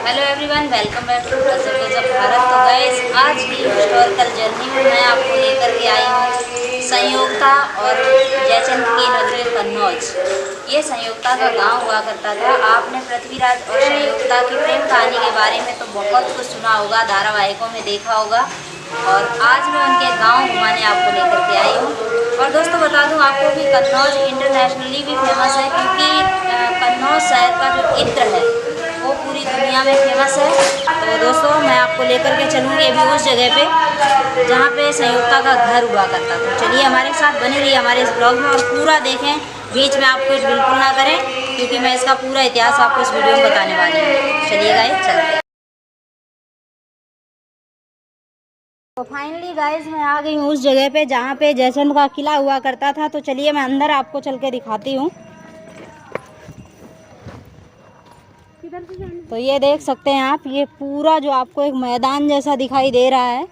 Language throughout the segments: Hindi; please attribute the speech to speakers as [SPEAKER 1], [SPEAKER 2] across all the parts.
[SPEAKER 1] Hello everyone, welcome back to Gazab Bharat. तो गाइस, आज की हिस्टोरिकल जर्नी में मैं आपको लेकर के आई हूँ संयोगता और जयचंद की नगरी कन्नौज। ये संयोगता का गांव हुआ करता था। आपने पृथ्वीराज और संयोगता की प्रेम कहानी के बारे में तो बहुत कुछ सुना होगा, धारावाहिकों में देखा होगा। और आज मैं उनके गाँव घुमाने आपको लेकर के आई हूँ। और दोस्तों बता दूँ आपको कि कन्नौज इंटरनेशनली भी फेमस है, क्योंकि कन्नौज शहर का जो इत्र है वो पूरी दुनिया में फेमस है। तो दोस्तों मैं आपको लेकर के चलूँगी अभी उस जगह पे जहाँ पे संयुक्ता का घर हुआ करता था। चलिए हमारे साथ बने रहिए हमारे इस ब्लॉग में और पूरा देखें, बीच में आप कुछ बिल्कुल ना करें, क्योंकि मैं इसका पूरा इतिहास आपको इस वीडियो में बताने वाली हूँ। चलिए गाइस चलते हैं। तो फाइनली गाइस मैं आ गई हूँ उस जगह पे जहाँ पे जयचंद का किला हुआ करता था। तो चलिए मैं अंदर आपको चल के दिखाती हूँ। तो ये देख सकते हैं आप, ये पूरा जो आपको एक मैदान जैसा दिखाई दे रहा है,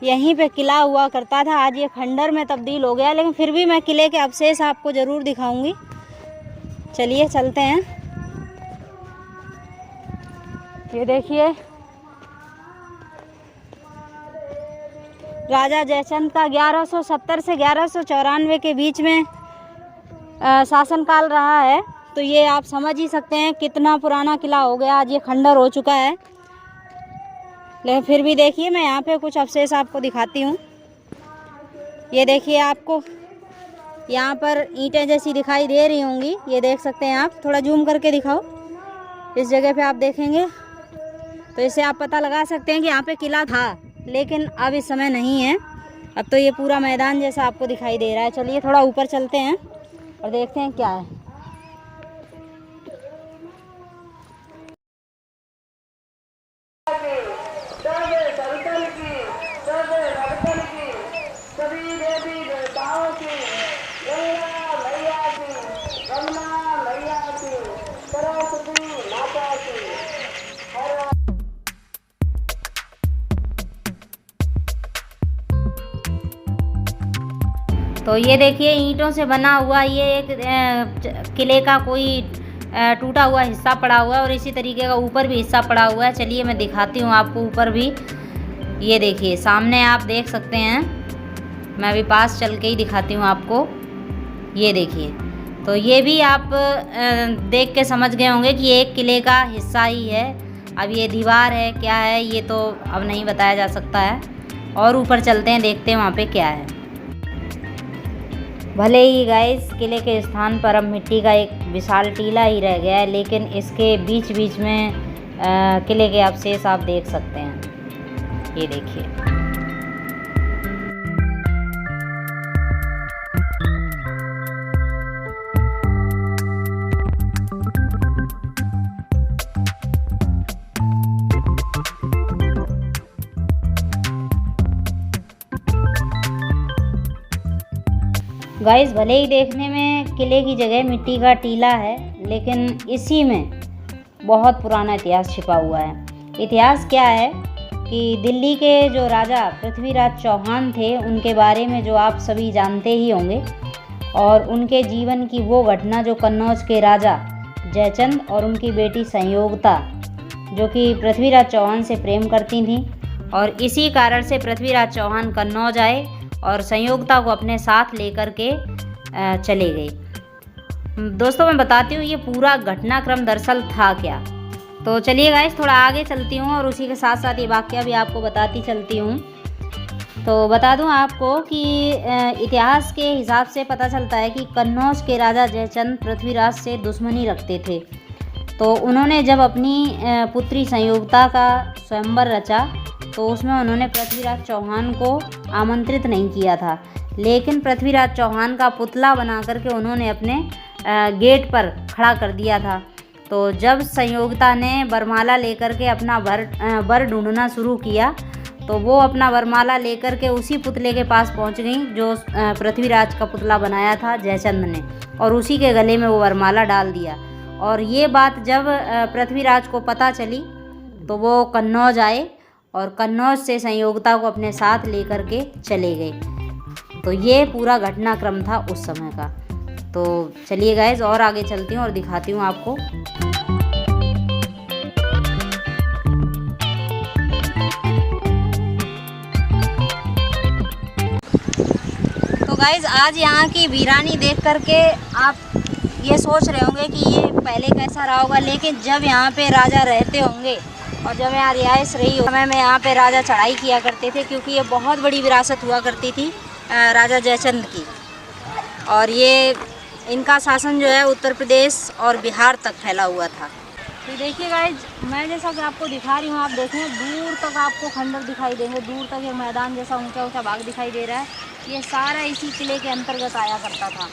[SPEAKER 1] यहीं पे किला हुआ करता था। आज ये खंडर में तब्दील हो गया, लेकिन फिर भी मैं किले के अवशेष आपको ज़रूर दिखाऊंगी। चलिए चलते हैं। ये देखिए, राजा जयचंद का 1170 से 1194 के बीच में शासनकाल रहा है। तो ये आप समझ ही सकते हैं कितना पुराना किला हो गया, आज ये खंडर हो चुका है। लेकिन फिर भी देखिए, मैं यहाँ पे कुछ अवशेष आपको दिखाती हूँ। ये देखिए, आपको यहाँ पर ईंटें जैसी दिखाई दे रही होंगी, ये देख सकते हैं आप। थोड़ा जूम करके दिखाओ। इस जगह पे आप देखेंगे तो इससे आप पता लगा सकते हैं कि यहाँ पे किला था, लेकिन अब इस समय नहीं है। अब तो ये पूरा मैदान जैसा आपको दिखाई दे रहा है। चलिए थोड़ा ऊपर चलते हैं और देखते हैं क्या है। तो ये देखिए, ईंटों से बना हुआ ये एक किले का कोई टूटा हुआ हिस्सा पड़ा हुआ है, और इसी तरीके का ऊपर भी हिस्सा पड़ा हुआ है। चलिए मैं दिखाती हूँ आपको ऊपर भी। ये देखिए सामने आप देख सकते हैं, मैं अभी पास चल के ही दिखाती हूँ आपको। ये देखिए, तो ये भी आप देख के समझ गए होंगे कि ये एक किले का हिस्सा ही है। अब ये दीवार है क्या है ये तो अब नहीं बताया जा सकता है। और ऊपर चलते हैं, देखते हैं वहाँ पे क्या है। भले ही गाइस किले के स्थान पर अब मिट्टी का एक विशाल टीला ही रह गया है, लेकिन इसके बीच बीच में किले के अवशेष आप देख सकते हैं। ये देखिए, गाइस भले ही देखने में किले की जगह मिट्टी का टीला है, लेकिन इसी में बहुत पुराना इतिहास छिपा हुआ है। इतिहास क्या है कि दिल्ली के जो राजा पृथ्वीराज चौहान थे, उनके बारे में जो आप सभी जानते ही होंगे, और उनके जीवन की वो घटना जो कन्नौज के राजा जयचंद और उनकी बेटी संयोगता, जो कि पृथ्वीराज चौहान से प्रेम करती थीं, और इसी कारण से पृथ्वीराज चौहान कन्नौज आए और संयोगता को अपने साथ लेकर के चले गए। दोस्तों मैं बताती हूँ ये पूरा घटनाक्रम दरअसल था क्या। तो चलिए गाइस थोड़ा आगे चलती हूँ और उसी के साथ साथ ये वाकया भी आपको बताती चलती हूँ। तो बता दूँ आपको कि इतिहास के हिसाब से पता चलता है कि कन्नौज के राजा जयचंद पृथ्वीराज से दुश्मनी रखते थे। तो उन्होंने जब अपनी पुत्री संयोगता का स्वयंवर रचा, तो उसमें उन्होंने पृथ्वीराज चौहान को आमंत्रित नहीं किया था, लेकिन पृथ्वीराज चौहान का पुतला बना करके उन्होंने अपने गेट पर खड़ा कर दिया था। तो जब संयोगता ने वरमाला लेकर के अपना वर ढूंढना शुरू किया, तो वो अपना वरमाला लेकर के उसी पुतले के पास पहुंच गई जो पृथ्वीराज का पुतला बनाया था जयचंद ने, और उसी के गले में वो वरमाला डाल दिया। और ये बात जब पृथ्वीराज को पता चली, तो वो कन्नौज आए और कन्नौज से संयोगता को अपने साथ लेकर के चले गए। तो ये पूरा घटनाक्रम था उस समय का। तो चलिए गाइस और आगे चलती हूँ और दिखाती हूँ आपको। तो गाइज आज यहाँ की वीरानी देख करके आप ये सोच रहे होंगे कि ये पहले कैसा रहा होगा, लेकिन जब यहाँ पे राजा रहते होंगे और जब यहाँ रिहाइश रही हो समय में यहाँ पे राजा चढ़ाई किया करते थे, क्योंकि ये बहुत बड़ी विरासत हुआ करती थी राजा जयचंद की। और ये इनका शासन जो है उत्तर प्रदेश और बिहार तक फैला हुआ था। तो देखिए गाइज, मैं जैसा कि आपको दिखा रही हूँ, आप देखें दूर तक आपको खंडर दिखाई देंगे, दूर तक एक मैदान जैसा ऊंचा ऊंचा भाग दिखाई दे रहा है। ये सारा इसी किले के अंतर्गत आया करता था।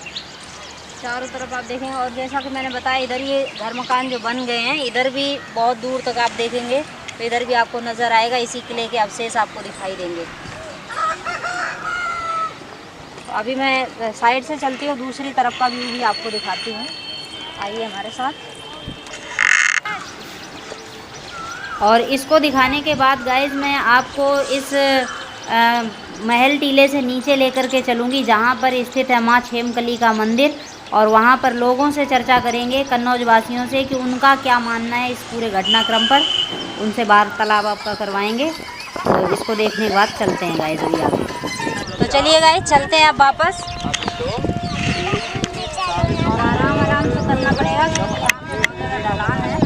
[SPEAKER 1] चारों तरफ आप देखेंगे, और जैसा कि मैंने बताया इधर ये घर मकान जो बन गए हैं, इधर भी बहुत दूर तक आप देखेंगे तो इधर भी आपको नज़र आएगा, इसी किले के अवशेष आपको दिखाई देंगे। तो अभी मैं साइड से चलती हूँ, दूसरी तरफ का व्यू भी आपको दिखाती हूँ, आइए हमारे साथ। और इसको दिखाने के बाद गाइज मैं आपको इस महल टीले से नीचे लेकर के चलूँगी, जहाँ पर स्थित है माँ छेमकली का मंदिर, और वहाँ पर लोगों से चर्चा करेंगे, कन्नौज वासियों से, कि उनका क्या मानना है इस पूरे घटनाक्रम पर। उनसे वार्तालाप आपका करवाएंगे। तो इसको देखने के बाद चलते हैं गाइज अभी आगे। तो चलिए गाइज चलते हैं अब वापस, और आराम आराम से करना पड़ेगा क्योंकि यहाँ पे बहुत ज़्यादा ढलान है।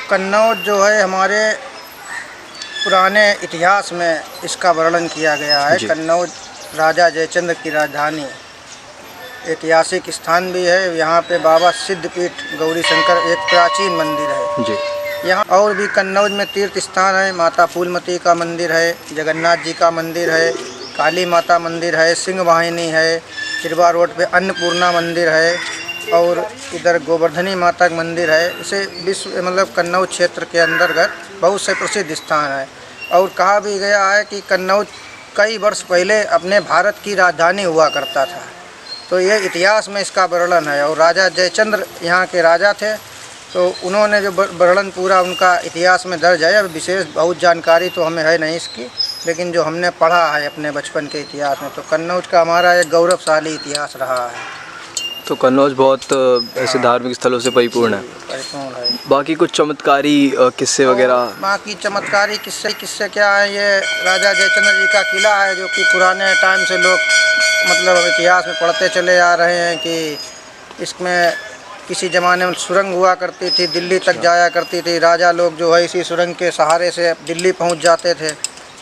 [SPEAKER 2] कन्नौज जो है हमारे पुराने इतिहास में इसका वर्णन किया गया है। कन्नौज राजा जयचंद्र की राजधानी, ऐतिहासिक स्थान भी है। यहाँ पे बाबा सिद्धपीठ गौरी शंकर एक प्राचीन मंदिर है जी। यहाँ और भी कन्नौज में तीर्थ स्थान है, माता फूलमती का मंदिर है, जगन्नाथ जी का मंदिर है, काली माता मंदिर है, सिंह वाहिनी है, चिरवा रोड पे अन्नपूर्णा मंदिर है, और इधर गोवर्धनी माता का मंदिर है। इसे विश्व मतलब कन्नौज क्षेत्र के अंतर्गत बहुत से प्रसिद्ध स्थान है। और कहा भी गया है कि कन्नौज कई वर्ष पहले अपने भारत की राजधानी हुआ करता था। तो ये इतिहास में इसका वर्णन है। और राजा जयचंद्र यहाँ के राजा थे, तो उन्होंने जो वर्णन पूरा उनका इतिहास में दर्ज है। अब विशेष बहुत जानकारी तो हमें है नहीं इसकी, लेकिन जो हमने पढ़ा है अपने बचपन के इतिहास में, तो कन्नौज का हमारा एक गौरवशाली इतिहास रहा है।
[SPEAKER 3] तो कन्नौज बहुत ऐसे धार्मिक स्थलों से परिपूर्ण है। बाकी कुछ चमत्कारी किस्से वगैरह?
[SPEAKER 2] बाकी चमत्कारी किस्से क्या है, ये राजा जयचंद्र जी का किला है, जो कि पुराने टाइम से लोग मतलब इतिहास में पढ़ते चले आ रहे हैं कि इसमें किसी ज़माने में सुरंग हुआ करती थी, दिल्ली तक जाया करती थी। राजा लोग जो है इसी सुरंग के सहारे से दिल्ली पहुंच जाते थे,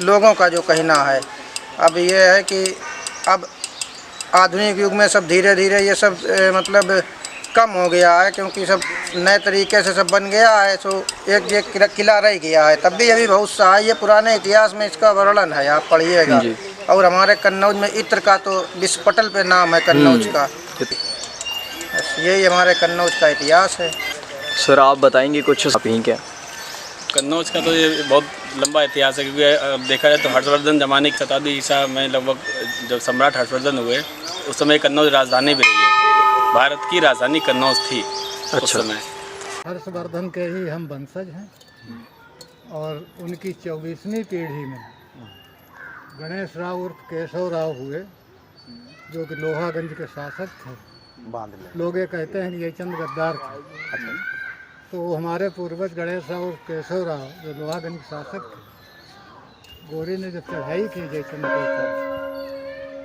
[SPEAKER 2] लोगों का जो कहना है। अब ये है कि अब आधुनिक युग में सब धीरे धीरे ये सब मतलब कम हो गया है, क्योंकि सब नए तरीके से सब बन गया है। तो एक ये किला रह गया है, तब भी अभी बहुत सा है। ये पुराने इतिहास में इसका वर्णन है, आप पढ़िएगा। और हमारे कन्नौज में इत्र का तो विश्व पटल पे नाम है कन्नौज का। बस यही हमारे कन्नौज का इतिहास है।
[SPEAKER 3] सर आप बताएंगे कुछ आप यहीं क्या?
[SPEAKER 4] कन्नौज का तो ये बहुत लंबा इतिहास है, क्योंकि देखा जाए तो हर्षवर्धन ज़माने की शताब्दी ईसा में लगभग जब सम्राट हर्षवर्धन हुए उस समय कन्नौज राजधानी भी रही है। भारत की राजधानी कन्नौज थी उस समय।
[SPEAKER 5] हर्षवर्धन के ही हम वंशज हैं, और उनकी 24वीं पीढ़ी में गणेश राव उर्फ केशव राव हुए, जो कि लोहागंज के शासक थे। लोग ये कहते हैं कि जयचंद गद्दार थे। तो हमारे पूर्वज गणेश राव उर्फ केशव राव जो लोहागंज के शासक थे, गोरी ने जब चढ़ाई की जयचंद के ऊपर,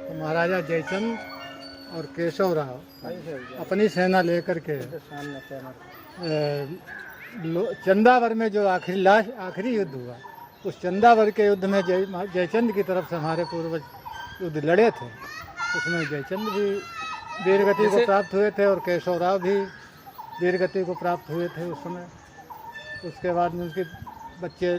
[SPEAKER 5] तो महाराजा जयचंद और केशव राव अपनी सेना लेकर के चंदावर में जो आखिरी युद्ध हुआ, उस चंदावर के युद्ध में जयचंद की तरफ से हमारे पूर्वज युद्ध लड़े थे। उसमें जयचंद भी वीरगति को प्राप्त हुए थे और केशव राव भी वीरगति को प्राप्त हुए थे उस समय। उसके बाद में उसके बच्चे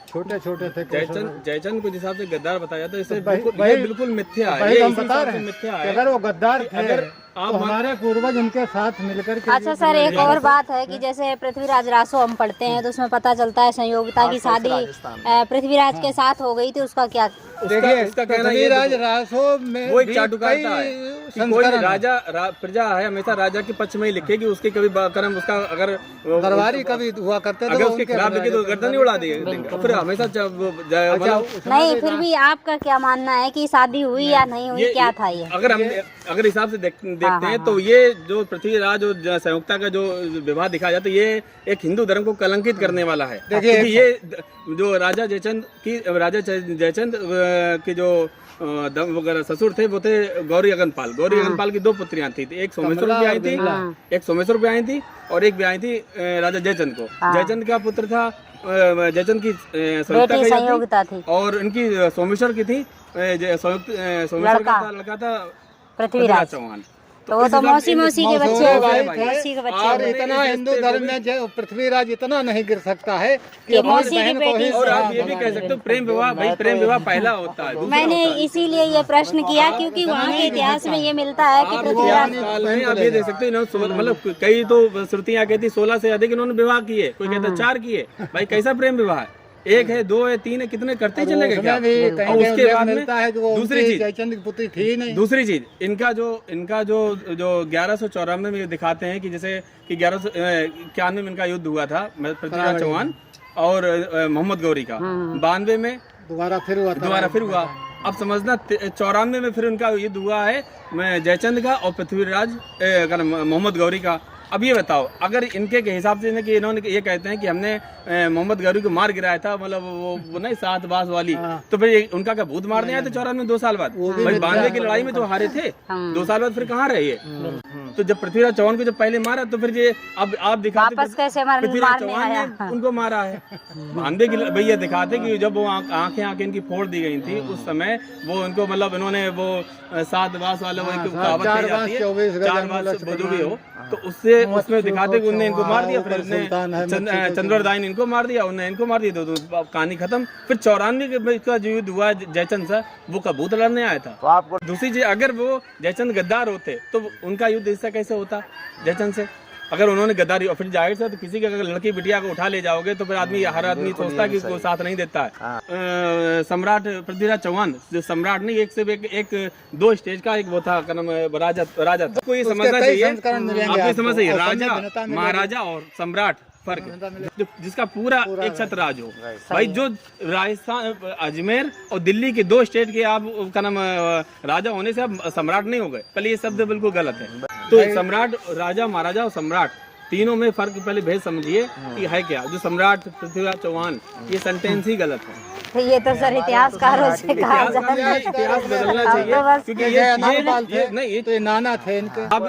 [SPEAKER 5] छोटे छोटे थे।
[SPEAKER 4] जयचंद को जिस हिसाब से गद्दार बताया तो इसे
[SPEAKER 5] बिल्कुल
[SPEAKER 4] मिथ्या है।
[SPEAKER 5] हम बता रहे हैं, अगर वो गद्दार थे तो हमारे पूर्वज उनके साथ मिलकर के।
[SPEAKER 1] अच्छा सर, एक और बात है कि जैसे पृथ्वीराज रासो हम पढ़ते हैं तो उसमें पता चलता है संयोगिता की शादी पृथ्वीराज के साथ हो गई थी, उसका क्या
[SPEAKER 5] देखिए
[SPEAKER 4] उसका कहना ये
[SPEAKER 5] पृथ्वीराज रासो में
[SPEAKER 4] वो एक
[SPEAKER 5] भी
[SPEAKER 4] चाटुकारिता
[SPEAKER 5] कई
[SPEAKER 4] है कि कोई
[SPEAKER 5] संस्करण हैं।
[SPEAKER 4] राजा प्रजा है हमेशा राजा के पक्ष में ही लिखेगी, उसके कभी कर्म उसका अगर
[SPEAKER 5] दरबारी कभी हुआ करते थे
[SPEAKER 4] अगर
[SPEAKER 5] तो
[SPEAKER 4] उसके
[SPEAKER 5] उनके
[SPEAKER 4] खिलाफ लिखे तो गर्दन ही उड़ा देंगे, फिर हमेशा मतलब
[SPEAKER 1] नहीं, फिर भी आपका क्या मानना है कि शादी हुई या नहीं हुई, क्या था ये?
[SPEAKER 4] अगर हिसाब से देखते हैं तो ये जो पृथ्वीराज और संयुक्ता का जो विवाह दिखाया जाता है ये एक हिंदू धर्म को कलंकित करने वाला है। क्योंकि ये जो राजा जयचंद की जो वगैरह ससुर थे वो थे गौरी अगनपाल। गौरी अगनपाल की 2 पुत्रियां थी, एक सोमेश्वर पे आई थी, एक सोमेश्वर पे आई थी और एक भी आई थी राजा जयचंद को। जयचंद का पुत्र था, जयचंद की संयुक्ता थी और इनकी सोमेश्वर की थी, सोमेश्वर का लड़का था पृथ्वीराज चौहान।
[SPEAKER 1] तो वो तो मौसी के बच्चे
[SPEAKER 5] और इतना हिंदू धर्म में जो पृथ्वीराज इतना नहीं गिर सकता है कि अपनी
[SPEAKER 1] मौसी की
[SPEAKER 5] बहन को
[SPEAKER 1] बेटी
[SPEAKER 5] ही
[SPEAKER 4] और आप ये भी कह सकते हो प्रेम विवाह, भाई प्रेम विवाह पहला होता है, दूसरा
[SPEAKER 1] मैंने
[SPEAKER 4] होता है।
[SPEAKER 1] इसीलिए ये प्रश्न किया क्योंकि वहाँ के इतिहास में ये मिलता है कि पृथ्वीराज
[SPEAKER 4] काल में आप ये देख सकते हो इन्होंने मतलब कई तो श्रुतियां कहती 16 से अधिक इन्होंने विवाह किए, कोई कहता 4 किए। भाई कैसा प्रेम विवाह है? 1 है, 2 है, 3 है, कितने करते चले गए क्या? और उसके बाद में दूसरी चीज,
[SPEAKER 5] जयचंद की पुत्री थी नहीं।
[SPEAKER 4] दूसरी चीज इनका जो 1194 में दिखाते हैं कि जैसे कि 1191 में इनका युद्ध हुआ था पृथ्वीराज चौहान और मोहम्मद गौरी का। 92 में
[SPEAKER 5] दोबारा फिर हुआ।
[SPEAKER 4] अब समझना 94 में फिर उनका युद्ध हुआ है जयचंद का और पृथ्वीराज मोहम्मद गौरी का। अब ये बताओ अगर इनके के हिसाब से कि इन्होंने ये कहते हैं कि हमने मोहम्मद गौरी को मार गिराया था, मतलब वो नहीं 7 बास वाली, तो फिर उनका क्या भूत मारने आए थे 94 में 2 साल बाद? भाई 92 की लड़ाई में तो हारे थे, 2 साल बाद फिर कहाँ रहे ये? तो जब पृथ्वीराज चौहान को जब पहले मारा तो फिर ये अब आप दिखाते पृथ्वीराज चौहान ने उनको मारा है। 92 की भैया दिखाते कि जब वो आंखें इनकी फोड़ दी गई थी उस समय वो इनको मतलब इन्होंने वो 7 बास वाले वो एक कहावत कही जाती है 4 बास जो भी हो, तो उसमें दिखाते कि उन्होंने इनको मार दिया, फिर उसने चंद्रदायन इनको मार दिया, उन्होंने इनको मार दिया, तो कहानी खत्म। फिर 94 का जो युद्ध हुआ जयचंद से वो कबूत लड़ने आया था। दूसरी चीज अगर वो जयचंद गद्दार होते तो उनका युद्ध इससे कैसे होता जयचंद से? अगर उन्होंने गद्दारी और फिर जाहिर से तो किसी के अगर लड़की बिटिया को उठा ले जाओगे तो फिर हर आदमी सोचता है कि उसको साथ नहीं देता है। सम्राट पृथ्वीराज चौहान जो सम्राट नहीं, एक से 2 स्टेज का एक वो था राजा था। कोई समझना चाहिए, आपको समझ चाहिए राजा महाराजा और सम्राट फर्क, जिसका पूरा एक छत्रराज हो। भाई जो राजस्थान अजमेर और दिल्ली के 2 स्टेट के आप का नाम राजा होने से आप सम्राट नहीं हो गए, पहले ये शब्द बिल्कुल गलत है। तो सम्राट, राजा, महाराजा और सम्राट तीनों में फर्क पहले भेद समझिए कि है क्या। जो सम्राट पृथ्वीराज चौहान ये सेंटेंस ही गलत है।
[SPEAKER 1] तो ये तो सर इतिहासकारों से कहा जाता है,
[SPEAKER 4] इतिहास बदलना चाहिए क्योंकि ये नहीं
[SPEAKER 5] तो ये नाना थे इनके।
[SPEAKER 4] आप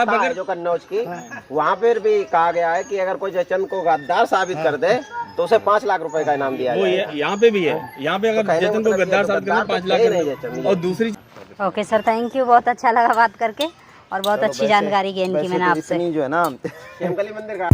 [SPEAKER 4] अगर
[SPEAKER 6] जो कन्नौज की वहाँ पर भी कहा गया है कि अगर कोई जयचंद को गद्दार साबित कर दे तो उसे 5 लाख रुपए का इनाम दिया जाएगा।
[SPEAKER 4] यहाँ पे भी है, यहाँ पे अगर जयचंद को गद्दार साबित करना 5 लाख। और दूसरी
[SPEAKER 1] ओके सर, थैंक यू, बहुत अच्छा लगा बात करके और बहुत अच्छी जानकारी गेन की मैंने आपसे।
[SPEAKER 6] जो है ना मंदिर का